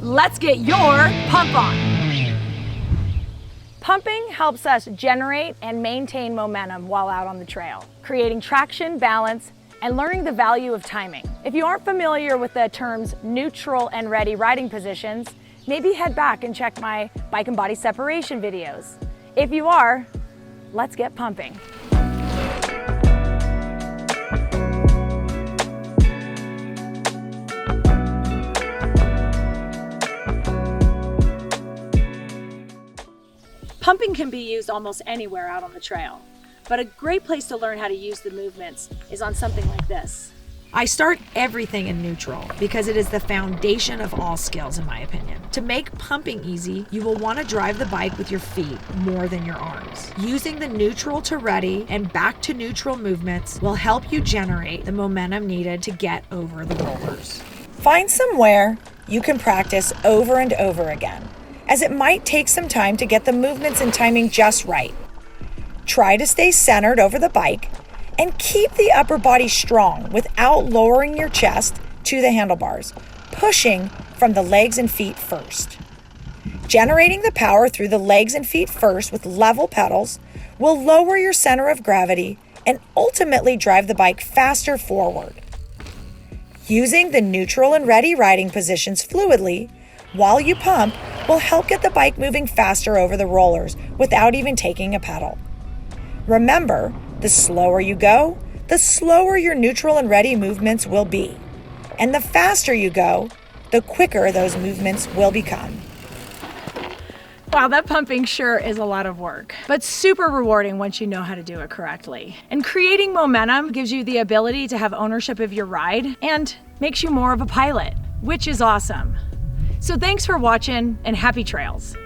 Let's get your pump on. Pumping helps us generate and maintain momentum while out on the trail, creating traction, balance, and learning the value of timing. If you aren't familiar with the terms neutral and ready riding positions, maybe head back and check my bike and body separation videos. If you are, let's get pumping. Pumping can be used almost anywhere out on the trail, but a great place to learn how to use the movements is on something like this. I start everything in neutral because it is the foundation of all skills, in my opinion. To make pumping easy, you will want to drive the bike with your feet more than your arms. Using the neutral to ready and back to neutral movements will help you generate the momentum needed to get over the rollers. Find somewhere you can practice over and over again, as it might take some time to get the movements and timing just right. Try to stay centered over the bike and keep the upper body strong without lowering your chest to the handlebars, pushing from the legs and feet first. Generating the power through the legs and feet first with level pedals will lower your center of gravity and ultimately drive the bike faster forward. Using the neutral and ready riding positions fluidly while you pump will help get the bike moving faster over the rollers without even taking a pedal. Remember, the slower you go, the slower your neutral and ready movements will be. And the faster you go, the quicker those movements will become. Wow, that pumping sure is a lot of work, but super rewarding once you know how to do it correctly. And creating momentum gives you the ability to have ownership of your ride and makes you more of a pilot, which is awesome. So thanks for watching and happy trails.